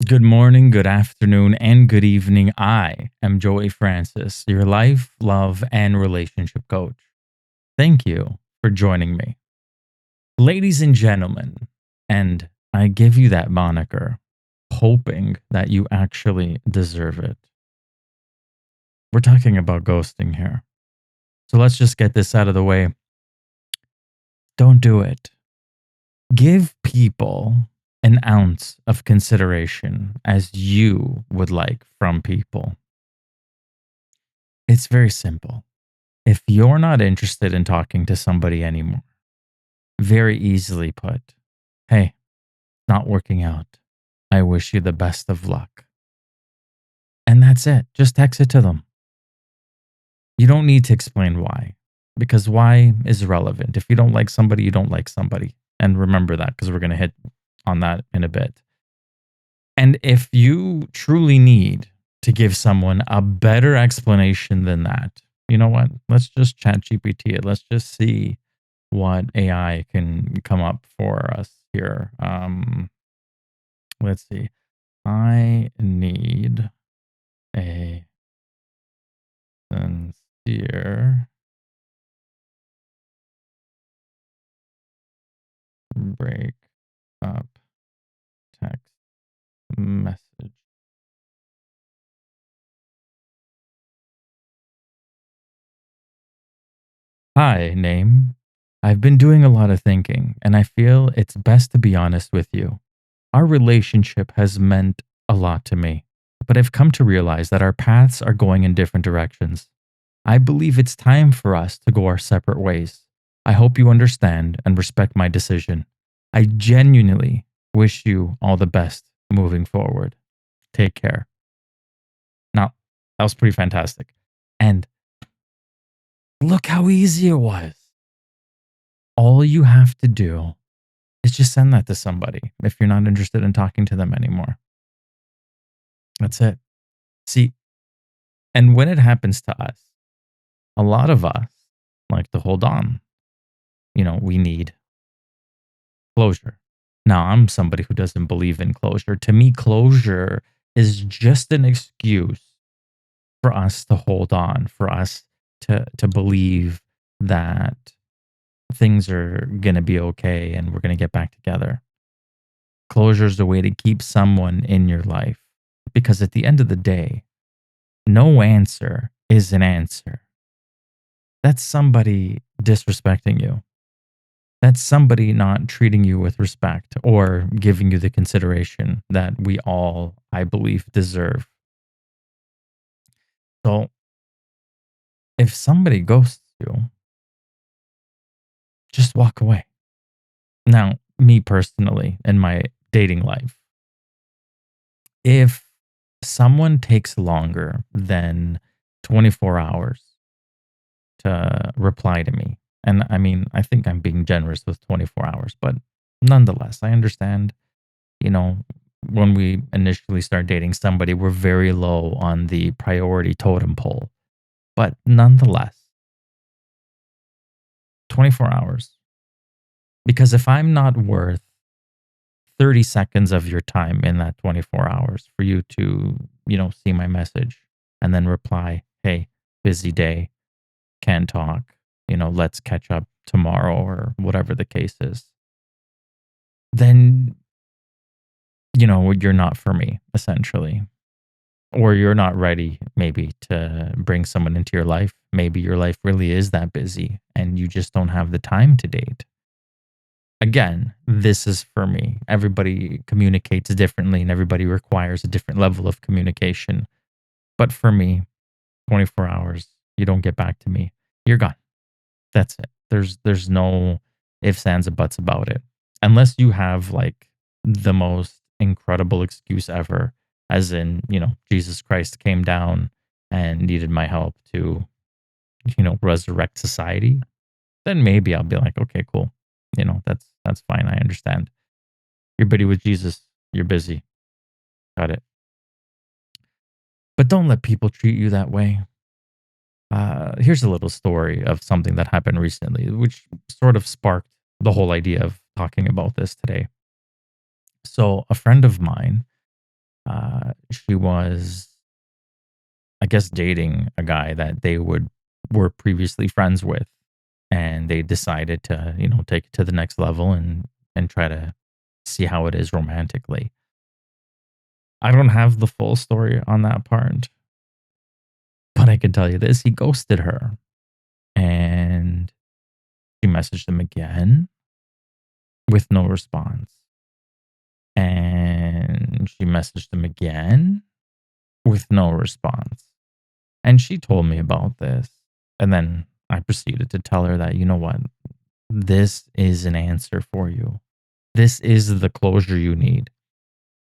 Good morning, good afternoon, and good evening. I am Joey Francis, your life, love, and relationship coach. Thank you for joining me. Ladies and gentlemen, and I give you that moniker, hoping that you actually deserve it. We're talking about ghosting here. So let's just get this out of the way. Don't do it. Give people an ounce of consideration as you would like from people. It's very simple. If you're not interested in talking to somebody anymore, very easily put, hey, not working out. I wish you the best of luck. And that's it. Just text it to them. You don't need to explain why, because why is irrelevant. If you don't like somebody, you don't like somebody. And remember that because we're going to hit on that in a bit. And if you truly need to give someone a better explanation than that, you know what? Let's just chat GPT it. Let's just see what AI can come up for us here. Let's see. I need a sincere break up text message. Hi, name. I've been doing a lot of thinking, and I feel it's best to be honest with you. Our relationship has meant a lot to me, but I've come to realize that our paths are going in different directions. I believe it's time for us to go our separate ways. I hope you understand and respect my decision. I genuinely wish you all the best moving forward. Take care. Now, that was pretty fantastic. And look how easy it was. All you have to do is just send that to somebody if you're not interested in talking to them anymore. That's it. See, and when it happens to us, a lot of us like to hold on. We need closure. Now, I'm somebody who doesn't believe in closure. To me, closure is just an excuse for us to hold on, for us to believe that things are going to be okay and we're going to get back together. Closure is a way to keep someone in your life because at the end of the day, no answer is an answer. That's somebody disrespecting you. That's somebody not treating you with respect or giving you the consideration that we all, I believe, deserve. So if somebody ghosts you, just walk away. Now, me personally, in my dating life, if someone takes longer than 24 hours to reply to me, and I mean, I think I'm being generous with 24 hours, but nonetheless, I understand, you know, when we initially start dating somebody, we're very low on the priority totem pole. But nonetheless, 24 hours. Because if I'm not worth 30 seconds of your time in that 24 hours for you to, see my message and then reply, hey, busy day, can't talk, let's catch up tomorrow or whatever the case is, then, you're not for me, essentially. Or you're not ready, maybe, to bring someone into your life. Maybe your life really is that busy and you just don't have the time to date. Again, this is for me. Everybody communicates differently and everybody requires a different level of communication. But for me, 24 hours, you don't get back to me, you're gone. That's it. There's no ifs, ands, or buts about it. Unless you have like the most incredible excuse ever, as in, Jesus Christ came down and needed my help to, resurrect society, then maybe I'll be like, okay, cool. That's fine. I understand. You're busy with Jesus. You're busy. Got it. But don't let people treat you that way. Here's a little story of something that happened recently, which sort of sparked the whole idea of talking about this today. So, a friend of mine, She was, I guess, dating a guy that they were previously friends with, and they decided to, take it to the next level and try to see how it is romantically. I don't have the full story on that part, but I can tell you this: he ghosted her, and she messaged him again with no response, and she messaged him again with no response. And she told me about this. And then I proceeded to tell her that, you know what? This is an answer for you. This is the closure you need.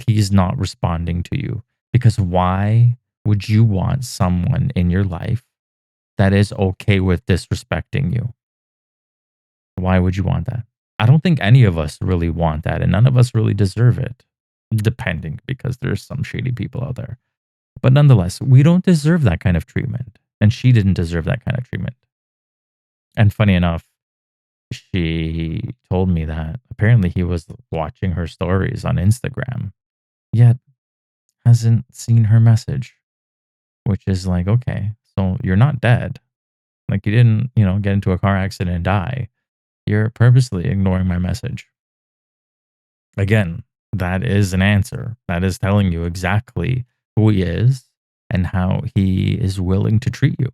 He's not responding to you. Because why would you want someone in your life that is okay with disrespecting you? Why would you want that? I don't think any of us really want that, and none of us really deserve it, depending, because there's some shady people out there. But nonetheless, we don't deserve that kind of treatment. And she didn't deserve that kind of treatment. And funny enough, she told me that apparently he was watching her stories on Instagram, yet hasn't seen her message, which is like, okay, so you're not dead. Like you didn't, get into a car accident and die. You're purposely ignoring my message. Again, that is an answer. That is telling you exactly who he is and how he is willing to treat you.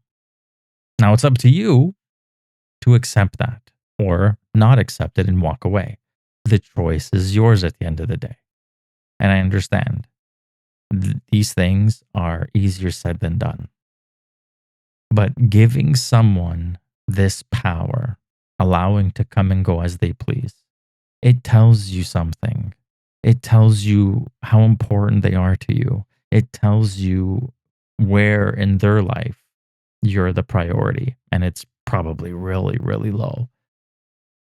Now it's up to you to accept that or not accept it and walk away. The choice is yours at the end of the day. And I understand these things are easier said than done. But giving someone this power, allowing to come and go as they please, it tells you something. It tells you how important they are to you. It tells you where in their life you're the priority, and it's probably really, really low.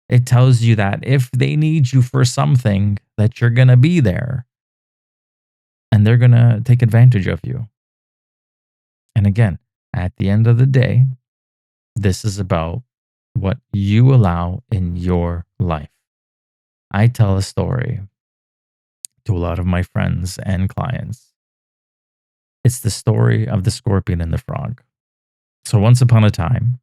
It tells you that if they need you for something, that you're going to be there and they're going to take advantage of you. And again, at the end of the day, this is about what you allow in your life. I tell a story to a lot of my friends and clients. It's the story of the scorpion and the frog. So once upon a time,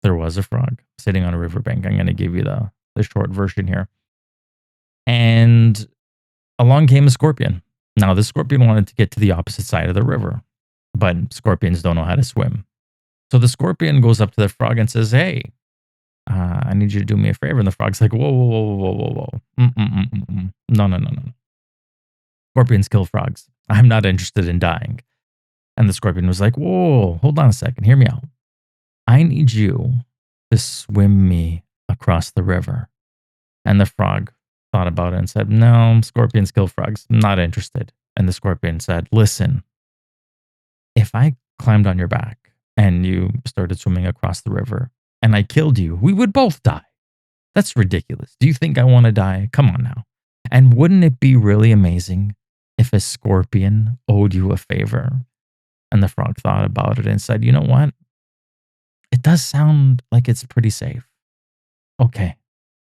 there was a frog sitting on a riverbank. I'm going to give you the short version here. And along came a scorpion. Now, the scorpion wanted to get to the opposite side of the river, but scorpions don't know how to swim. So the scorpion goes up to the frog and says, hey, I need you to do me a favor. And the frog's like, whoa, whoa, whoa, whoa, whoa, whoa. No, no, no, no. Scorpions kill frogs. I'm not interested in dying. And the scorpion was like, whoa, hold on a second. Hear me out. I need you to swim me across the river. And the frog thought about it and said, no, scorpions kill frogs. I'm not interested. And the scorpion said, listen, if I climbed on your back and you started swimming across the river and I killed you, we would both die. That's ridiculous. Do you think I want to die? Come on now. And wouldn't it be really amazing if a scorpion owed you a favor? And the frog thought about it and said, you know what? It does sound like it's pretty safe. Okay,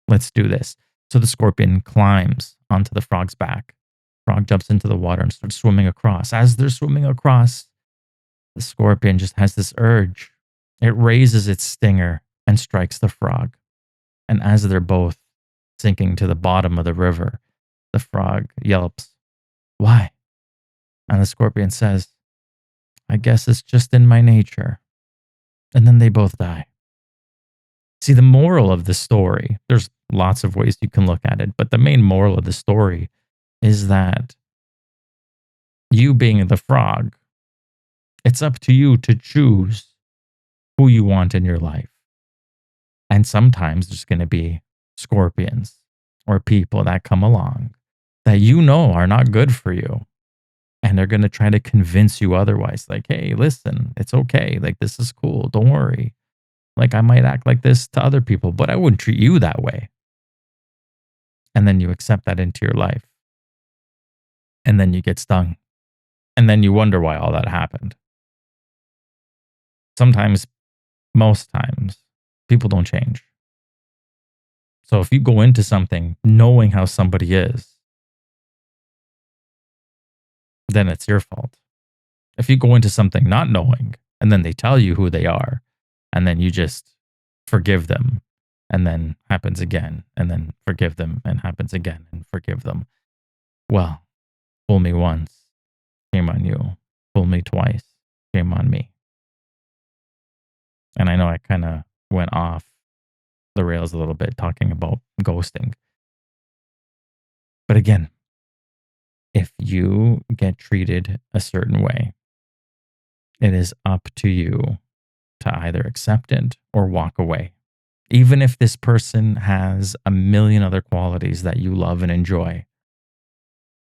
let's do this. So the scorpion climbs onto the frog's back. Frog jumps into the water and starts swimming across. As they're swimming across, the scorpion just has this urge. It raises its stinger and strikes the frog. And as they're both sinking to the bottom of the river, the frog yelps, why? And the scorpion says, I guess it's just in my nature. And then they both die. See, the moral of the story, there's lots of ways you can look at it, but the main moral of the story is that you being the frog, it's up to you to choose who you want in your life. And sometimes there's going to be scorpions or people that come along that you know are not good for you. And they're going to try to convince you otherwise. Like, hey, listen, it's okay. Like, this is cool. Don't worry. Like, I might act like this to other people, but I wouldn't treat you that way. And then you accept that into your life. And then you get stung. And then you wonder why all that happened. Sometimes, most times, people don't change. So if you go into something knowing how somebody is, then it's your fault. If you go into something not knowing and then they tell you who they are and then you just forgive them and then happens again and then forgive them and happens again and forgive them. Well, fool me once, shame on you. Fool me twice, shame on me. And I know I kind of went off the rails a little bit talking about ghosting. But again, if you get treated a certain way, it is up to you to either accept it or walk away. Even if this person has a million other qualities that you love and enjoy,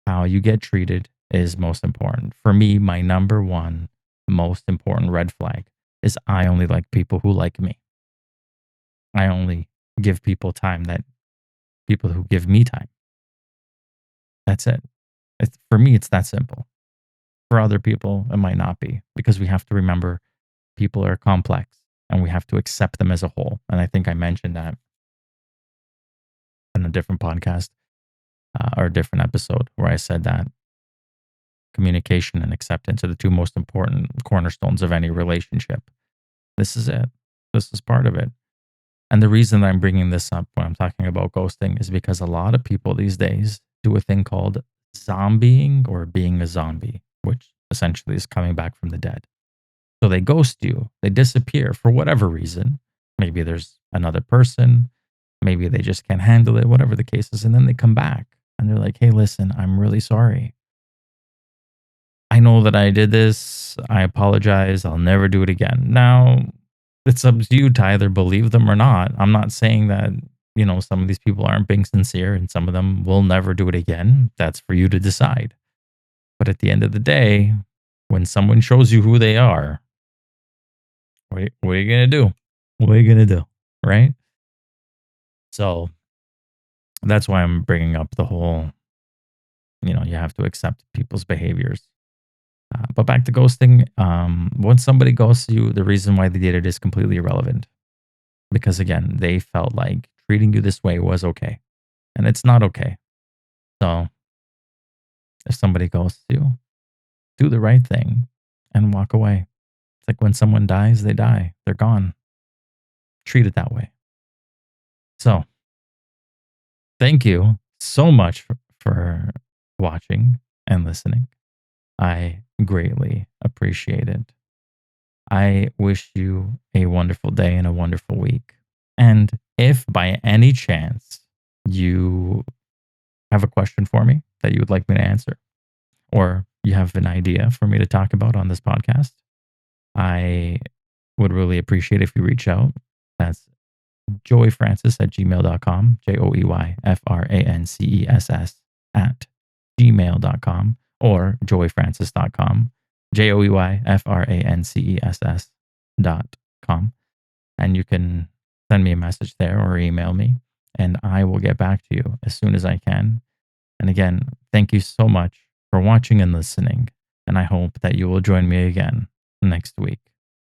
how you get treated is most important. For me, my number one most important red flag is I only like people who like me. I only give people time that people who give me time. That's it. For me, it's that simple. For other people, it might not be because we have to remember people are complex and we have to accept them as a whole. And I think I mentioned that in a different podcast or a different episode where I said that communication and acceptance are the two most important cornerstones of any relationship. This is it. This is part of it. And the reason that I'm bringing this up when I'm talking about ghosting is because a lot of people these days do a thing called zombieing or being a zombie, which essentially is coming back from the dead. So they ghost you, they disappear for whatever reason. Maybe there's another person, maybe they just can't handle it, whatever the case is. And then they come back and they're like, hey, listen, I'm really sorry. I know that I did this. I apologize. I'll never do it again. Now, it's up to you to either believe them or not. I'm not saying that, some of these people aren't being sincere and some of them will never do it again. That's for you to decide. But at the end of the day, when someone shows you who they are, what are you going to do? What are you going to do? Right? So that's why I'm bringing up the whole, you have to accept people's behaviors. But back to ghosting, when somebody ghosts you, the reason why they did it is completely irrelevant. Because again, they felt like treating you this way was okay. And it's not okay. So if somebody ghosts you, do the right thing and walk away. It's like when someone dies, they die. They're gone. Treat it that way. So thank you so much for watching and listening. I greatly appreciate it. I wish you a wonderful day and a wonderful week. And if by any chance you have a question for me that you would like me to answer, or you have an idea for me to talk about on this podcast, I would really appreciate if you reach out. That's joyfrancis@gmail.com, JoeyFrances at gmail.com, or joyfrancis.com, JoeyFrances.com. And you can send me a message there or email me, and I will get back to you as soon as I can. And again, thank you so much for watching and listening, and I hope that you will join me again next week.